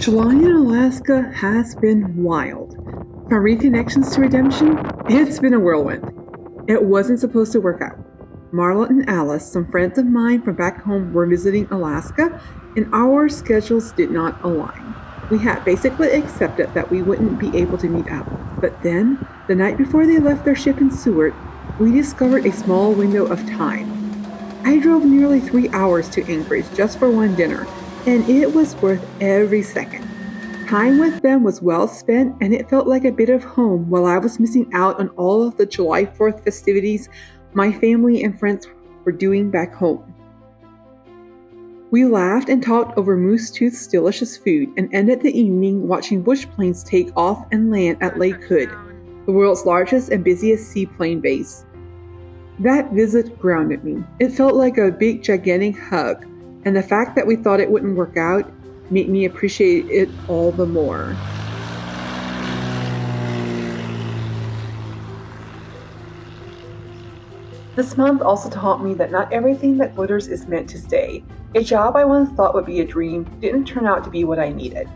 July in Alaska has been wild. From reconnections to redemption, it's been a whirlwind. It wasn't supposed to work out. Marla and Alice, some friends of mine from back home, were visiting Alaska, and our schedules did not align. We had basically accepted that we wouldn't be able to meet up. But then, the night before they left their ship in Seward, we discovered a small window of time. I drove nearly 3 hours to Anchorage just for one dinner, and it was worth every second. Time with them was well spent, and it felt like a bit of home while I was missing out on all of the July 4th festivities my family and friends were doing back home. We laughed and talked over Moose Tooth's delicious food and ended the evening watching bush planes take off and land at Lake Hood, the world's largest and busiest seaplane base. That visit grounded me. It felt like a big, gigantic hug, and the fact that we thought it wouldn't work out made me appreciate it all the more. This month also taught me that not everything that glitters is meant to stay. A job I once thought would be a dream didn't turn out to be what I needed.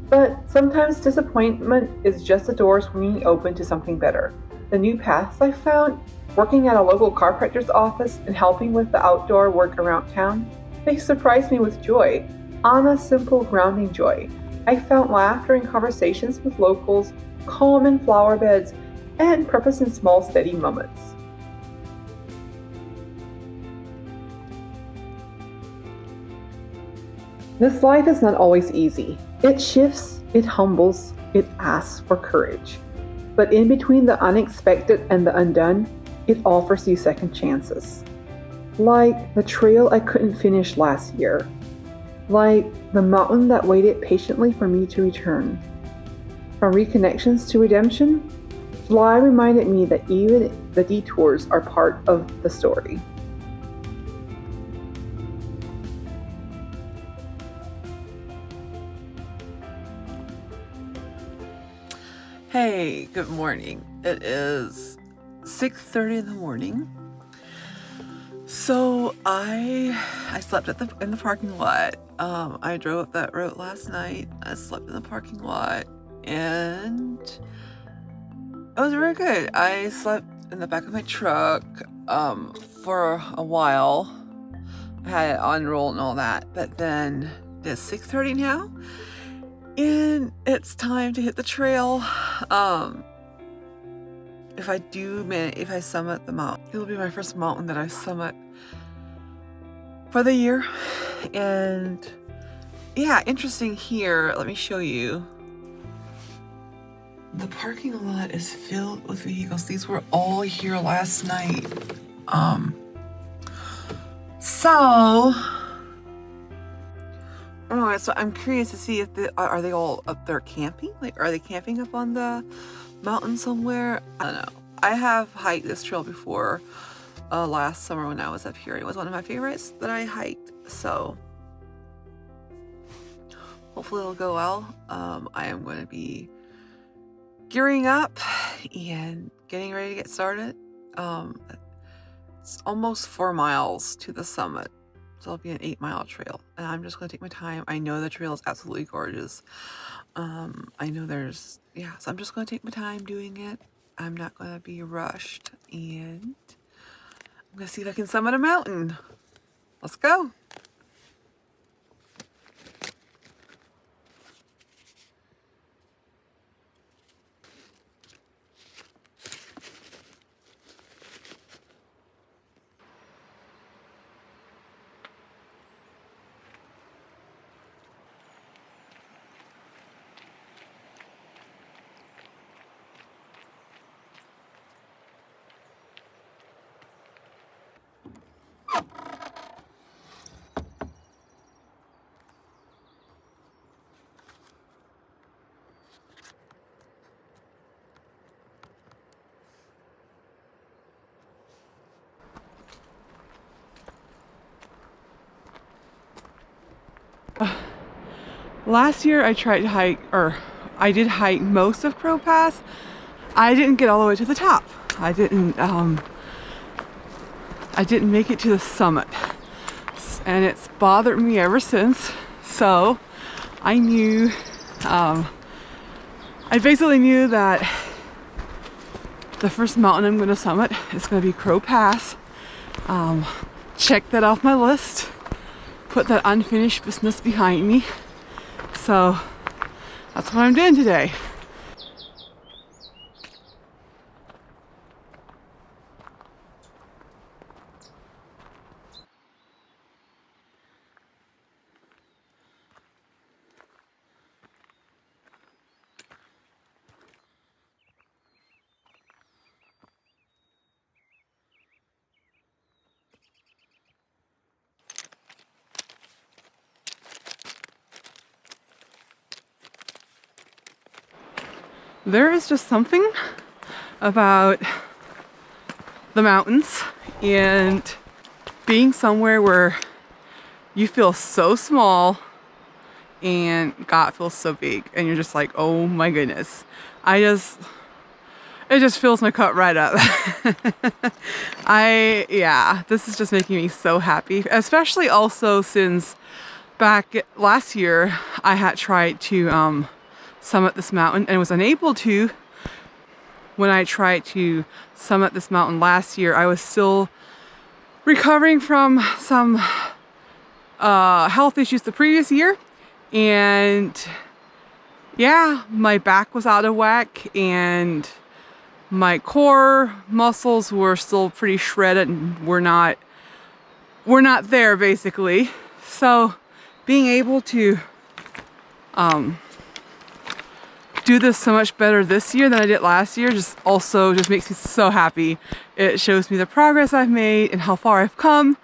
But sometimes disappointment is just the door swinging open to something better. The new paths I found, working at a local chiropractor's office and helping with the outdoor work around town, they surprised me with joy, on a simple grounding joy. I found laughter in conversations with locals, calm in flower beds, and purpose in small steady moments. This life is not always easy. It shifts, it humbles, it asks for courage. But in between the unexpected and the undone, it offers you second chances. Like the trail I couldn't finish last year. Like the mountain that waited patiently for me to return. From reconnections to redemption, July reminded me that even the detours are part of the story. Hey, good morning. It is 6:30 in the morning. So I slept in the parking lot. I drove up that road last night. I slept in the parking lot, and it was very good. I slept in the back of my truck for a while. I had it on roll and all that, but then it's 6:30 now. And it's time to hit the trail. If I summit the mountain, it'll be my first mountain that I summit for the year. And yeah, interesting here. Let me show you. The parking lot is filled with vehicles. These were all here last night. So I'm curious to see if are they all up there camping? Like, are they camping up on the mountain somewhere? I don't know. I have hiked this trail before last summer when I was up here. It was one of my favorites that I hiked. So hopefully it'll go well. I am going to be gearing up and getting ready to get started. It's almost 4 miles to the summit. So it'll be an 8-mile trail, and I'm just going to take my time. I know the trail is absolutely gorgeous. So I'm just going to take my time doing it. I'm not going to be rushed, and I'm going to see if I can summit a mountain. Let's go. Last year I did hike most of Crow Pass. I didn't get all the way to the top. I didn't make it to the summit, and it's bothered me ever since. So I knew, I basically knew that the first mountain I'm going to summit is going to be Crow Pass. Check that off my list. Put that unfinished business behind me. So that's what I'm doing today. There is just something about the mountains and being somewhere where you feel so small and God feels so big and you're just like, oh my goodness. It just fills my cup right up. Yeah, this is just making me so happy, especially also since back last year I had tried to summit this mountain and was unable to. When I tried to summit this mountain last year, I was still recovering from some health issues the previous year, and yeah, my back was out of whack and my core muscles were still pretty shredded and we're not there basically. So being able to do this so much better this year than I did last year just makes me so happy. It shows me the progress I've made and how far I've come,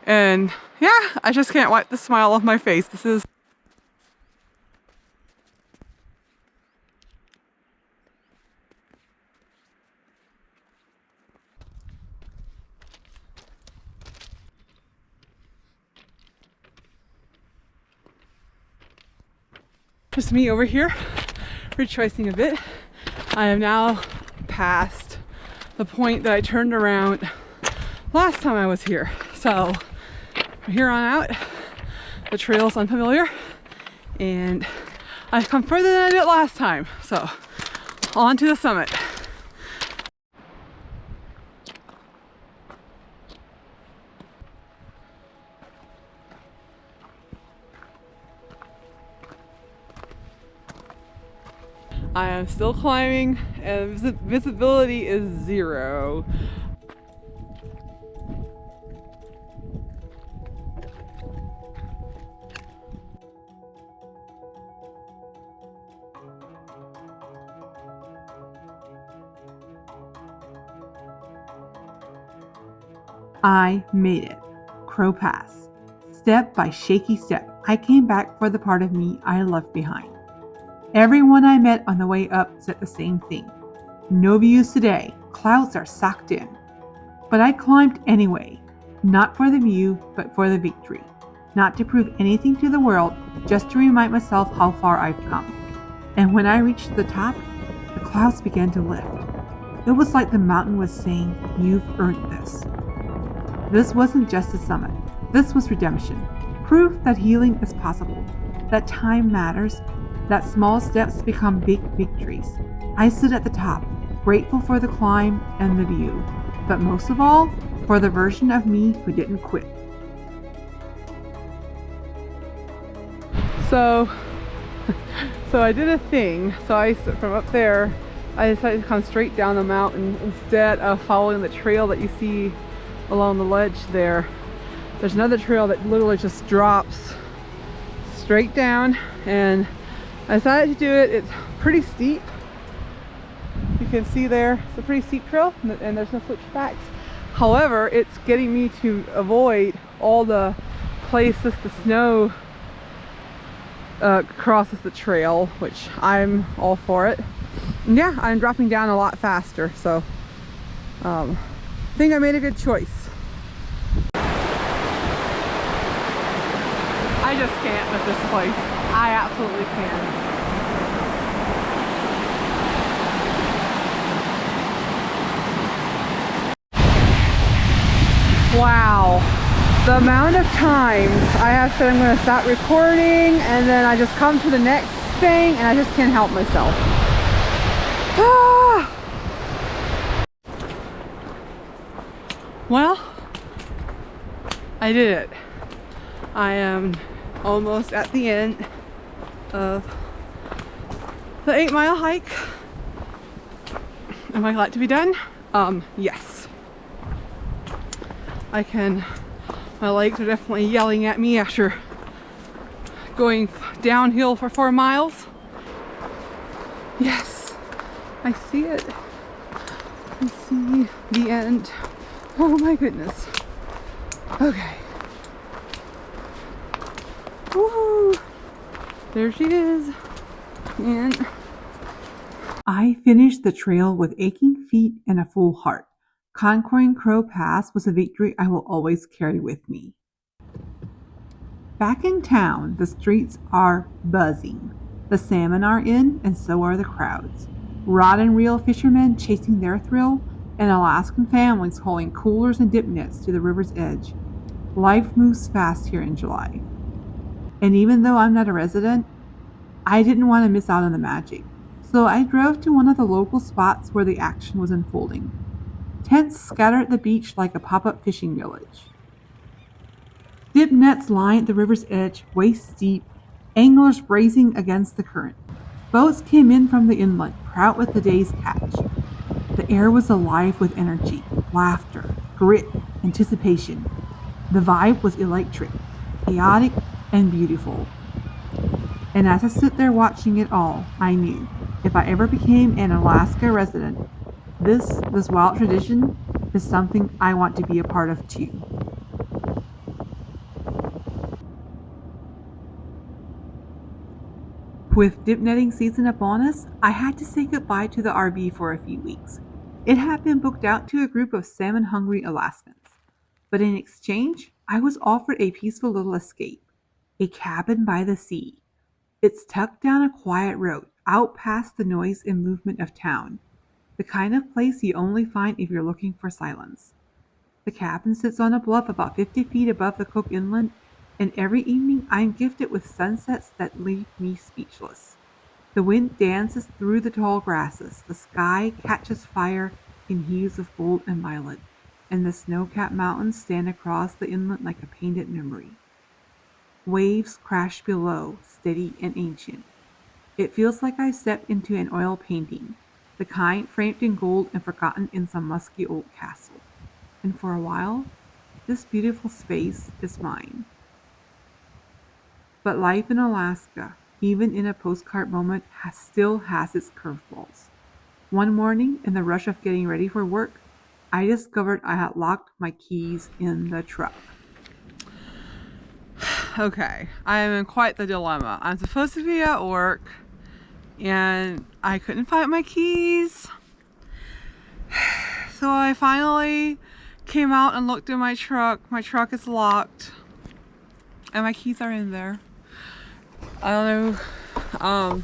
and yeah, I just can't wipe the smile off my face. This is just me over here rejoicing a bit. I am now past the point that I turned around last time I was here. So from here on out, the trail's unfamiliar and I've come further than I did last time. So on to the summit. I am still climbing and visibility is 0. I made it. Crow Pass. Step by shaky step, I came back for the part of me I left behind. Everyone I met on the way up said the same thing. No views today. Clouds are socked in. But I climbed anyway. Not for the view, but for the victory. Not to prove anything to the world, just to remind myself how far I've come. And when I reached the top, the clouds began to lift. It was like the mountain was saying, "You've earned this." This wasn't just a summit. This was redemption. Proof that healing is possible. That time matters. That small steps become big victories. I stood at the top, grateful for the climb and the view, but most of all, for the version of me who didn't quit. So I did a thing. So from up there, I decided to come straight down the mountain instead of following the trail that you see along the ledge there. There's another trail that literally just drops straight down, and I decided to do it. It's pretty steep. You can see there, it's a pretty steep trail and there's no switchbacks. However, it's getting me to avoid all the places the snow crosses the trail, which I'm all for it. And yeah, I'm dropping down a lot faster, so I think I made a good choice. I just can't with this place. I absolutely can't. Wow. The amount of times I have said I'm going to stop recording and then I just come to the next thing and I just can't help myself. Well, I did it. I am almost at the end of the 8-mile hike. Am I glad to be done? Yes. My legs are definitely yelling at me after going downhill for 4 miles. Yes, I see it. I see the end. Oh my goodness. Okay. Woo! There she is. And I finished the trail with aching feet and a full heart. Conquering Crow Pass was a victory I will always carry with me. Back in town, the streets are buzzing. The salmon are in, and so are the crowds. Rod and reel fishermen chasing their thrill, and Alaskan families hauling coolers and dip nets to the river's edge. Life moves fast here in July. And even though I'm not a resident, I didn't want to miss out on the magic. So I drove to one of the local spots where the action was unfolding. Tents scattered the beach like a pop-up fishing village. Dip nets lined the river's edge, waist deep, anglers bracing against the current. Boats came in from the inlet, proud with the day's catch. The air was alive with energy, laughter, grit, anticipation. The vibe was electric, chaotic, and beautiful. And as I stood there watching it all, I knew, if I ever became an Alaska resident, this wild tradition is something I want to be a part of too. With dip netting season upon us, I had to say goodbye to the RV for a few weeks. It had been booked out to a group of salmon-hungry Alaskans. But in exchange, I was offered a peaceful little escape, a cabin by the sea. It's tucked down a quiet road, out past the noise and movement of town. The kind of place you only find if you're looking for silence. The cabin sits on a bluff about 50 feet above the Cook Inlet, and every evening I am gifted with sunsets that leave me speechless. The wind dances through the tall grasses, the sky catches fire in hues of gold and violet, and the snow-capped mountains stand across the inlet like a painted memory. Waves crash below, steady and ancient. It feels like I stepped into an oil painting, the kind framed in gold and forgotten in some musky old castle. And for a while, this beautiful space is mine. But life in Alaska, even in a postcard moment, still has its curveballs. One morning, in the rush of getting ready for work, I discovered I had locked my keys in the truck. Okay, I am in quite the dilemma. I'm supposed to be at work, and I couldn't find my keys. So I finally came out and looked in my truck. My truck is locked, and my keys are in there. I don't know you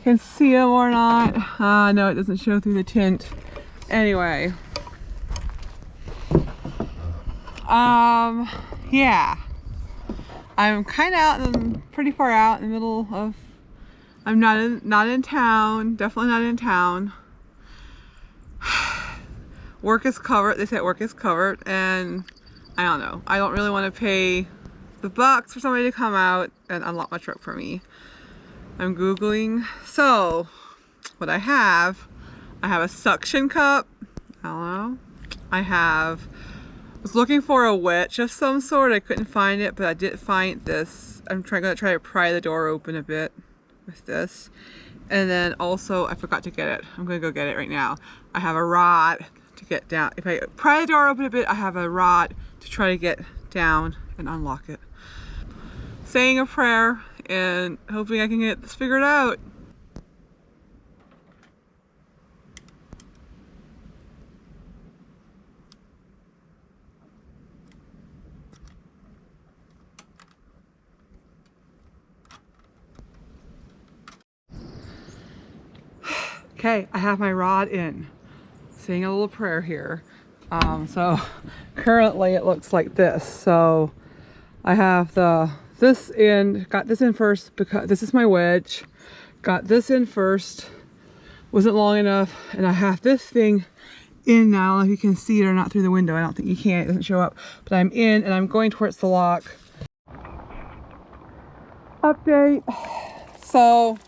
can see them or not. No, it doesn't show through the tint. Anyway, yeah, I'm kind of out and pretty far out in the middle of. I'm not in town. Definitely not in town. Work is covered. They said work is covered, and I don't know. I don't really want to pay the bucks for somebody to come out and unlock my truck for me. I'm Googling. So, what I have a suction cup. I don't know. Was looking for a wedge of some sort. I couldn't find it, but I did find this. I'm gonna try to pry the door open a bit with this. And then also, I forgot to get it. I'm gonna go get it right now. I have a rod to get down. If I pry the door open a bit, I have a rod to try to get down and unlock it. Saying a prayer and hoping I can get this figured out. Okay, I have my rod in. Saying a little prayer here. So currently it looks like this. So I have this in, got this in first because this is my wedge. Got this in first, wasn't long enough, and I have this thing in now. If you can see it or not through the window, I don't think you can, it doesn't show up, but I'm in and I'm going towards the lock. Update. So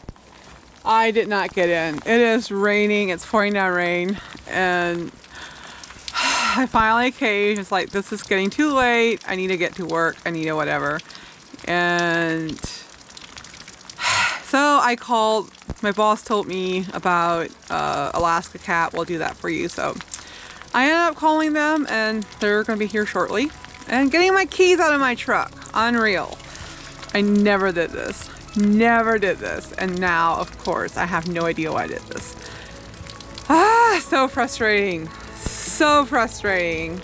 I did not get in. It is raining, it's pouring down rain, and I finally caved. It's like, this is getting too late. I need to get to work. I need to whatever. And so I called, my boss told me about Alaska Cat will do that for you. So I ended up calling them and they're going to be here shortly and getting my keys out of my truck. Unreal. I never did this. Never did this. And now, of course, I have no idea why I did this. So frustrating. So frustrating.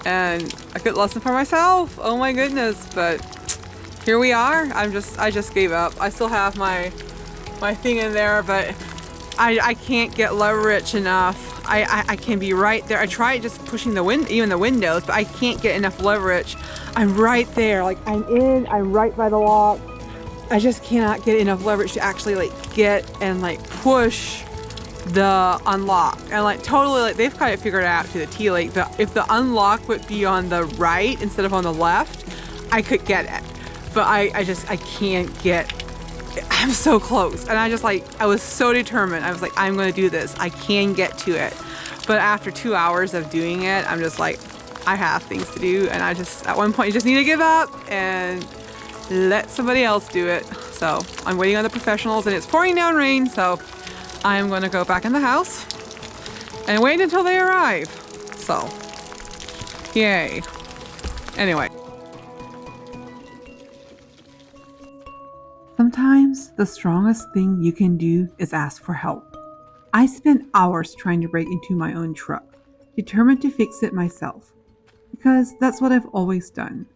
And a good lesson for myself. Oh my goodness. But here we are. I just gave up. I still have my thing in there, but I can't get leverage enough. I can be right there. I tried just pushing even the windows, but I can't get enough leverage. I'm right there. Like I'm right by the lock. I just cannot get enough leverage to actually like get and like push the unlock. And like totally, like they've kind of figured it out to the T. Like if the unlock would be on the right instead of on the left, I could get it. But I can't get, I'm so close. And I was so determined. I was like, I'm gonna do this. I can get to it. But after 2 hours of doing it, I'm just like, I have things to do. And at one point, you just need to give up and let somebody else do it. So I'm waiting on the professionals and it's pouring down rain. So I'm gonna go back in the house and wait until they arrive. So, yay. Anyway. Sometimes the strongest thing you can do is ask for help. I spent hours trying to break into my own truck, determined to fix it myself, because that's what I've always done.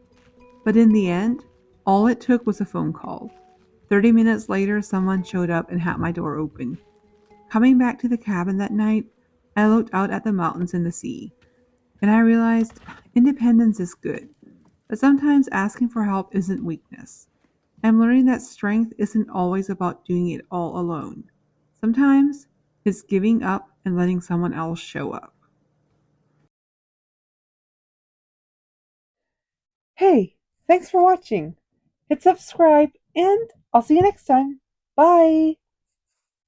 But in the end, all it took was a phone call. 30 minutes later, someone showed up and had my door open. Coming back to the cabin that night, I looked out at the mountains and the sea, and I realized independence is good, but sometimes asking for help isn't weakness. I'm learning that strength isn't always about doing it all alone. Sometimes it's giving up and letting someone else show up. Hey, thanks for watching. Hit subscribe and I'll see you next time. Bye.